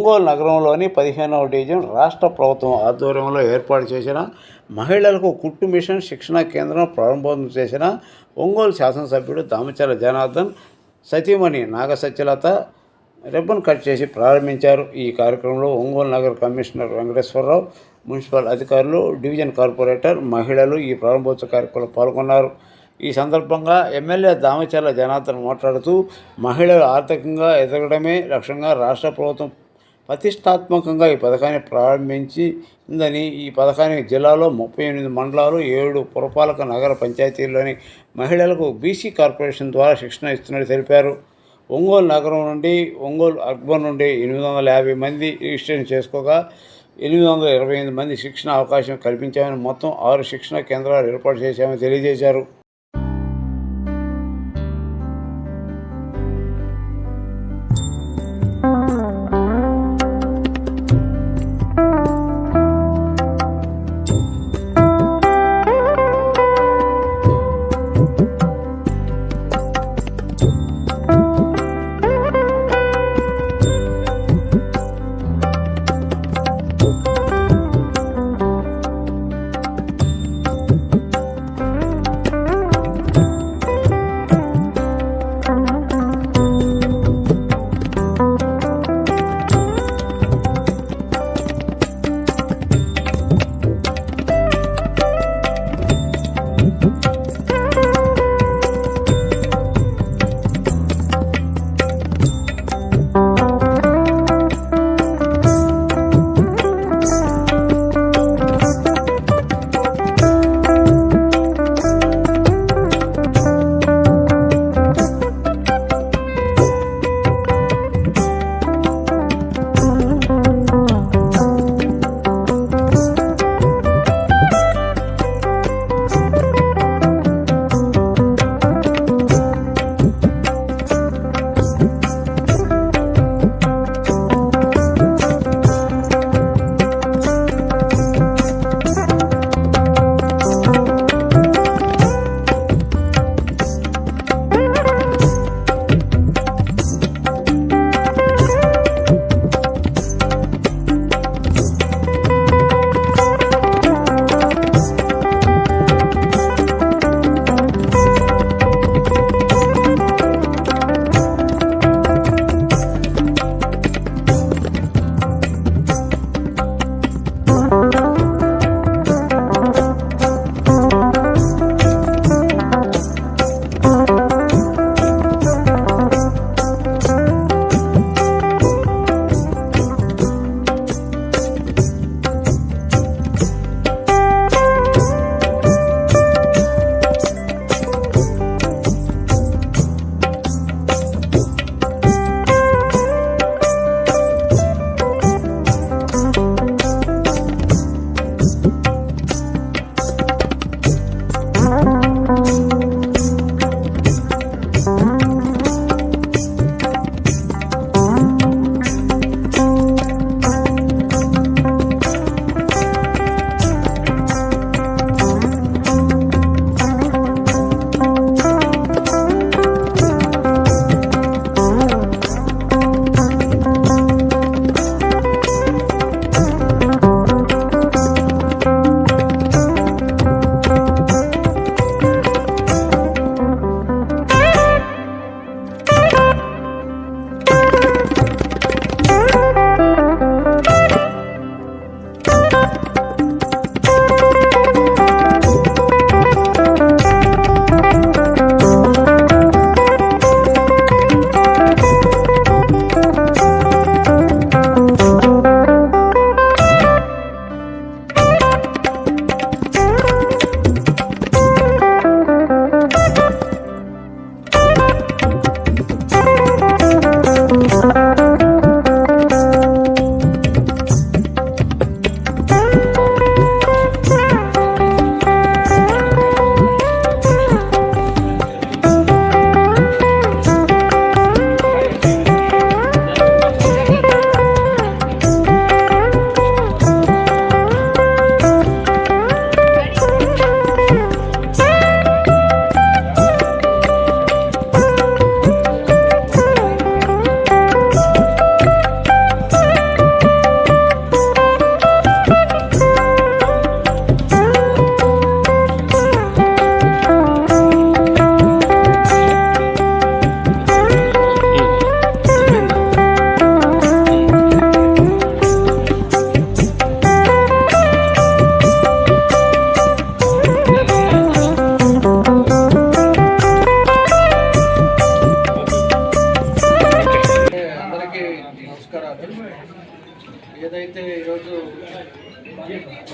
ఒంగోలు నగరంలోని 15వ డివిజన్ రాష్ట్ర ప్రభుత్వం ఆధ్వర్యంలో ఏర్పాటు చేసిన మహిళలకు కుట్టు మిషన్ శిక్షణా కేంద్రం ప్రారంభోత్సవం చేసిన ఒంగోలు శాసనసభ్యుడు దామచర్ల జనార్దన్ సతీమణి నాగసత్యలత రిబ్బన్ కట్ చేసి ప్రారంభించారు. ఈ కార్యక్రమంలో ఒంగోలు నగర కమిషనర్ వెంకటేశ్వరరావు, మున్సిపల్ అధికారులు, డివిజన్ కార్పొరేటర్, మహిళలు ఈ ప్రారంభోత్సవ కార్యక్రమంలో పాల్గొన్నారు. ఈ సందర్భంగా ఎమ్మెల్యే దామచర్ల జనార్దన్ మాట్లాడుతూ మహిళలు ఆర్థికంగా ఎదగడమే లక్ష్యంగా రాష్ట్ర ప్రభుత్వం ప్రతిష్టాత్మకంగా ఈ పథకాన్ని ప్రారంభించిందని, ఈ పథకానికి జిల్లాలో 38 మండలాలు, 7 పురపాలక నగర పంచాయతీల్లోని మహిళలకు బీసీ కార్పొరేషన్ ద్వారా శిక్షణ ఇస్తున్నట్టు తెలిపారు. ఒంగోలు నగరం నుండి ఒంగోలు అర్బన్ నుండి 850 మంది రిజిస్ట్రేషన్ చేసుకోగా 828 మంది శిక్షణ అవకాశం కల్పించామని, మొత్తం 6 శిక్షణ కేంద్రాలు ఏర్పాటు చేశామని తెలియజేశారు.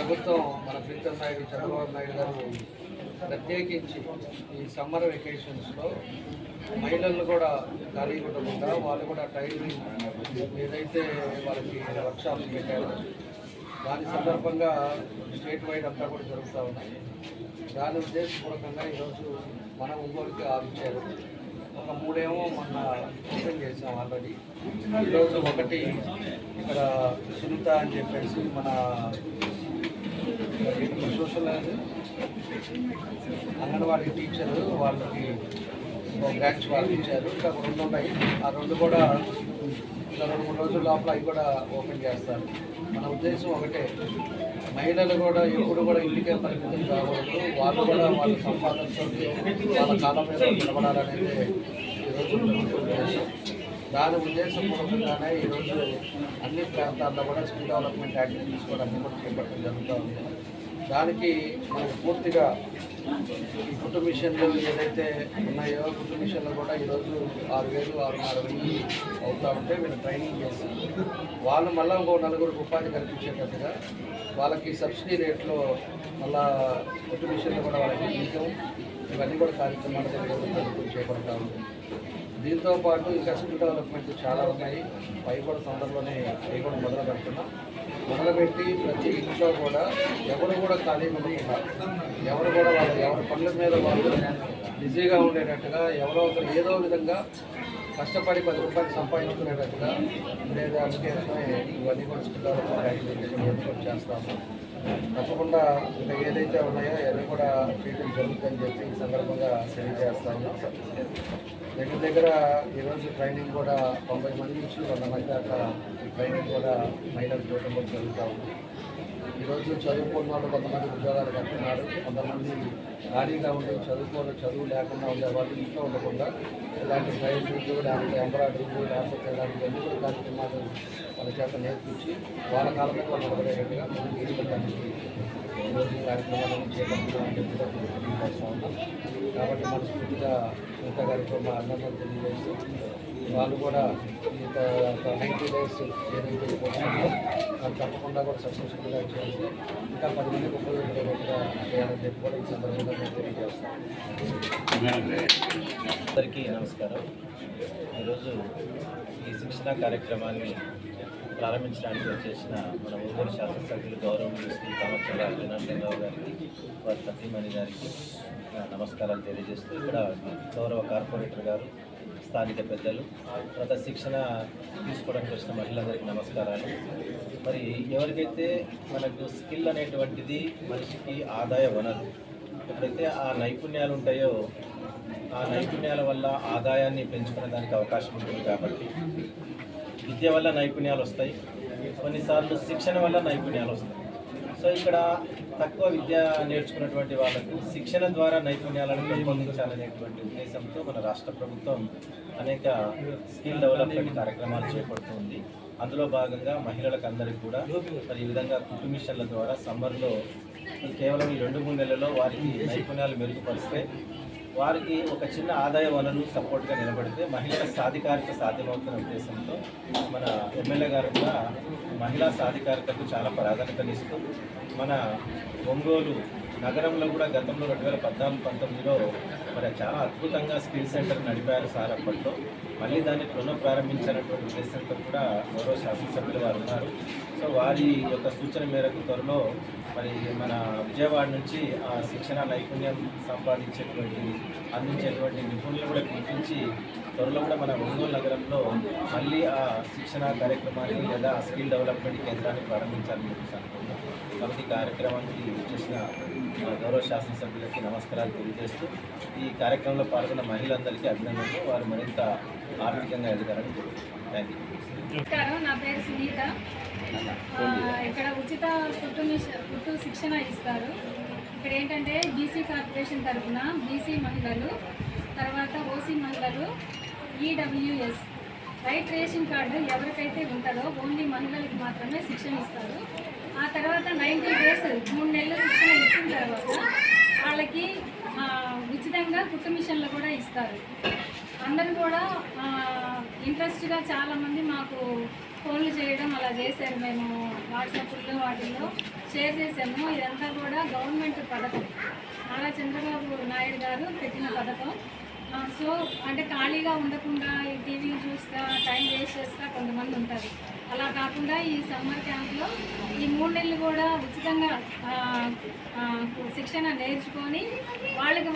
ప్రభుత్వం మన ప్రీతం నాయుడు చంద్రబాబు నాయుడు గారు ప్రత్యేకించి ఈ సమ్మర్ వెకేషన్స్లో మహిళలను కూడా ఖాళీ ఉండకుండా వాళ్ళు కూడా ట్రైనింగ్ ఏదైతే వాళ్ళకి వర్క్షాప్స్ పెట్టారో దాని సందర్భంగా స్టేట్ వైడ్ అంతా కూడా జరుగుతూ ఉన్నాయి. దాని ఉద్దేశపూర్వకంగా ఈరోజు మన ఒంగోలుకి ఆవిచ్చారు. ఒక 3 ఏమో మొన్న ఓపెన్ చేసాం ఆల్రెడీ. ఈరోజు ఒకటి ఇక్కడ సునీత అని చెప్పేసి మన సోషల్ అంగన్వాడీ టీచరు వాళ్ళకి ఒక బ్రాంచ్ వాళ్ళు ఇచ్చారు. ఇంకా 2 ఉన్నాయి. ఆ 2 కూడా ఇంకా 2-3 రోజుల లోపల అవి కూడా ఓపెన్ చేస్తారు. మన ఉద్దేశం ఒకటే, మహిళలు కూడా ఎప్పుడు కూడా ఇంటికే పరిమితం కాకూడదు, వాళ్ళు కూడా వాళ్ళ సంపాదనతో వాళ్ళ కాలం మీద నిలబడాలనేది ఈరోజు ప్రభుత్వ ఉద్దేశం. దాని ఉద్దేశపూర్వకంగానే ఈరోజు అన్ని ప్రాంతాల్లో కూడా స్కిల్ డెవలప్మెంట్ యాక్టివిటీస్ కూడా అన్ని కూడా చేపట్టడం జరుగుతూ ఉంది. దానికి మనం పూర్తిగా ఈ కుటుంబ మిషన్లు ఏదైతే ఉన్నాయో కుటుంబ మిషన్లు కూడా ఈరోజు 6,000, 6,500 అవుతూ ఉంటే వీళ్ళు ట్రైనింగ్ చేసి వాళ్ళు మళ్ళీ ఇంకో 4 ఉపాధి కల్పించేటట్టుగా వాళ్ళకి సబ్సిడీ రేట్లో మళ్ళా కుటుంబ మిషన్లు కూడా వాళ్ళకి ఇవ్వడం, ఇవన్నీ కూడా కార్యక్రమాలు చేపడతా ఉంది. దీంతో పాటు ఇంకా స్కిల్ డెవలప్మెంట్ చాలా ఉన్నాయి. అవి కూడా తొందరలోనే అవి కూడా మొదలు పెడుతున్నాం. మొదలుపెట్టి ప్రతి ఇంట్లో కూడా ఎవరు కూడా ఖాళీ ఉండకుండా ఎవరు కూడా ఎవరి పనుల మీద వాళ్ళు బిజీగా ఉండేటట్టుగా ఎవరో ఒకరు ఏదో విధంగా కష్టపడి 10 రూపాయలు సంపాదించుకునేటట్టుగా ఉండేదానికే ఇవన్నీ కూడా స్కిల్ డెవలప్మెంట్ యాక్టివిటీస్ ఇవన్నీ కూడా చేస్తాము. తప్పకుండా ఇంకా ఏదైతే ఉన్నాయో అవన్నీ కూడా చేయడం జరుగుతుందని చెప్పి ఈ సందర్భంగా తెలియజేస్తా ఉన్నాం. దగ్గర ఈరోజు ట్రైనింగ్ కూడా 90 మంది నుంచి 100 మంది దాకా ఈ ట్రైనింగ్ కూడా మహిళలు చూడడం కూడా జరుగుతూ ఉంది. ఈరోజు చదువుకున్న వాళ్ళు కొంతమంది ఉద్యోగాలు కట్టున్నారు, కొంతమంది ఖాళీగా ఉండి చదువు లేకుండా ఉండే వాళ్ళు ఇంట్లో ఉండకుండా ఇలాంటి ట్రైనింగ్ లేకపోతే ఎంబ్రాయిడరీలు లేకపోతే ఇలాంటివన్నీ కూడా కార్యక్రమాలు వాళ్ళ చేత నేర్పించి వాళ్ళ కాలం మీద వాళ్ళు నిలబడేటట్టుగా మనం తీసుకెళ్ళడానికి ఈరోజు ఈ కార్యక్రమాలను చేపడుతున్నామని చెప్పి తెలియజేస్తూ ఉన్నాం. కాబట్టి మనస్ఫూర్తిగా సునీత గారికి మా అభినందనలు తెలియజేస్తూ వాళ్ళు కూడా ఇంత 90 days ఏదైతే పోతుందో వాళ్ళు తప్పకుండా కూడా సక్సెస్ఫుల్గా చేసి ఇంకా 10 మందికి ఉపయోగపడేటట్టుగా చేయాలని చెప్పి కూడా ఈ సందర్భంగా నేను తెలియజేస్తాను. అందరికీ నమస్కారం. ఈరోజు ఈ శిక్షణ కార్యక్రమాన్ని ప్రారంభించడానికి వచ్చేసిన మన ఒంగోలు శాసనసభ్యులు గౌరవనీయులు శ్రీ కామచర్ల జనార్దనరావు గారికి, వారి సతీమణి గారికి నమస్కారాలు తెలియజేస్తూ, ఇక్కడ గౌరవ కార్పొరేటర్ గారు, స్థానిక పెద్దలు, తర్వాత శిక్షణ తీసుకోవడానికి వచ్చిన మహిళలందరికీ నమస్కారాలు. మరి ఎవరికైతే మనకు స్కిల్ అనేటువంటిది మనిషికి ఆదాయ వనరు, ఎప్పుడైతే ఆ నైపుణ్యాలు ఉంటాయో ఆ నైపుణ్యాల వల్ల ఆదాయాన్ని పెంచుకునే దానికి అవకాశం ఉంటుంది. కాబట్టి విద్య వల్ల నైపుణ్యాలు వస్తాయి, కొన్నిసార్లు శిక్షణ వల్ల నైపుణ్యాలు వస్తాయి. సో ఇక్కడ తక్కువ విద్య నేర్చుకున్నటువంటి వాళ్ళకు శిక్షణ ద్వారా నైపుణ్యాలను పెంపొందించాలనేటువంటి ఉద్దేశంతో మన రాష్ట్ర ప్రభుత్వం అనేక స్కిల్ డెవలప్మెంట్ కార్యక్రమాలు చేపడుతుంది. అందులో భాగంగా మహిళలకు అందరికీ కూడా మరి ఈ విధంగా కుటుంబ మిషన్ల ద్వారా సమ్మర్లో కేవలం ఈ 2-3 నెలల్లో వారికి నైపుణ్యాలు మెరుగుపరిస్తే వారికి ఒక చిన్న ఆదాయ వనరు సపోర్ట్గా నిలబడితే మహిళల సాధికారిక సాధ్యమవుతున్న ఉద్దేశంతో మన ఎమ్మెల్యే గారు కూడా మహిళా సాధికారికకు చాలా ప్రాధాన్యతనిస్తూ మన ఒంగోలు నగరంలో కూడా గతంలో 2014-19లో మరి చాలా అద్భుతంగా స్కిల్ సెంటర్ నడిపారు సార్. అప్పట్లో మళ్ళీ దాన్ని పునఃప్రారంభించినటువంటి ఉద్దేశంతో కూడా గౌరవ శాసనసభ్యులు వారు ఉన్నారు. సో వారి యొక్క సూచన మేరకు త్వరలో మరి మన విజయవాడ నుంచి ఆ శిక్షణ నైపుణ్యం అందించేటువంటి నిపుణులు కూడా గుర్తించి త్వరలో కూడా మన ఒంగోలు నగరంలో మళ్ళీ ఆ శిక్షణ కార్యక్రమాన్ని లేదా స్కిల్ డెవలప్మెంట్ కేంద్రాన్ని ప్రారంభించాలని అనుకుంటున్నాం. కాబట్టి కార్యక్రమానికి చేసిన గౌరవ శాసనసభ్యులకి నమస్కారాలు తెలియజేస్తూ ఈ కార్యక్రమంలో పాల్గొన్న మహిళలందరికీ అభినందనలు, వారు మరింత ఆర్థికంగా ఎదగాలని కోరుకుంటున్నాను. Thank you. నమస్కారం, నా పేరు సునీత. ఇక్కడ ఉచిత కుట్టు శిక్షణ ఇస్తారు. ఇక్కడ ఏంటంటే బీసీ కార్పొరేషన్ తరఫున బీసీ మహిళలు, తర్వాత ఓసీ మహిళలు, ఈడబ్ల్యూఎస్ రైట్ రేషన్ కార్డు ఎవరికైతే ఉంటుందో ఓన్లీ మహిళలకు మాత్రమే శిక్షణ ఇస్తారు. ఆ తర్వాత 90 days 3 నెలల శిక్షణ ఇచ్చిన తర్వాత వాళ్ళకి ఉచితంగా కుట్టు మిషన్లు కూడా ఇస్తారు. అందరూ కూడా ఇంట్రెస్ట్గా చాలామంది మాకు ఫోన్లు చేయడం అలా చేశారు. మేము వాట్సాప్లో వాటిల్లో షేర్ చేసాము. ఇదంతా కూడా గవర్నమెంట్ పథకం, నారా చంద్రబాబు నాయుడు గారు పెట్టిన పథకం. సో అంటే ఖాళీగా ఉండకుండా ఈ టీవీ చూస్తా టైం వేస్ట్ చేస్తా కొంతమంది ఉంటారు. అలా కాకుండా ఈ సమ్మర్ క్యాంప్లో ఈ 3 నెలలు కూడా ఉచితంగా శిక్షణ నేర్చుకొని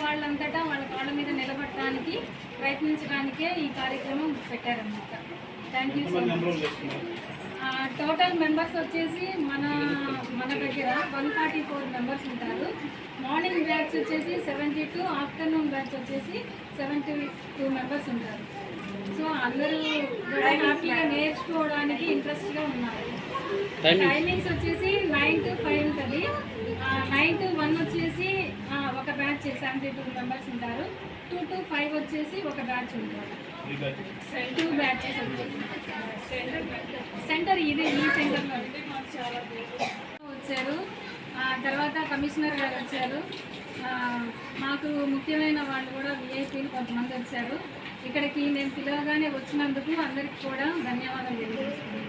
వాళ్ళంతటా వాళ్ళ కాళ్ళ మీద నిలబడటానికి ప్రయత్నించడానికే ఈ కార్యక్రమం పెట్టారన్నమాట. Thank you so much. Total members వచ్చేసి మన దగ్గర 144 మెంబర్స్ ఉంటారు. మార్నింగ్ బ్యాచ్ వచ్చేసి 72, ఆఫ్టర్నూన్ బ్యాచ్ వచ్చేసి 72 మెంబర్స్ ఉంటారు. సో అందరూ కూడా హ్యాపీగా నేర్చుకోవడానికి ఇంట్రెస్ట్గా ఉన్నారు. టైమింగ్స్ వచ్చేసి 9 to 5 ఉంటుంది. 9 to 1 వచ్చేసి ఒక బ్యాచ్ 72 మెంబర్స్ ఉంటారు. 2 to 5 వచ్చేసి ఒక బ్యాచ్ ఉంటారు. 2 బ్యాచెస్ సెంటర్ ఈ సెంటర్లో వచ్చారు. తర్వాత కమిషనర్ గారు వచ్చారు. మాకు ముఖ్యమైన వాళ్ళు కూడా విఐపీలు కొంతమంది వచ్చారు. ఇక్కడికి నేను పిలవగానే వచ్చినందుకు అందరికీ కూడా ధన్యవాదాలు తెలియజేస్తున్నాను.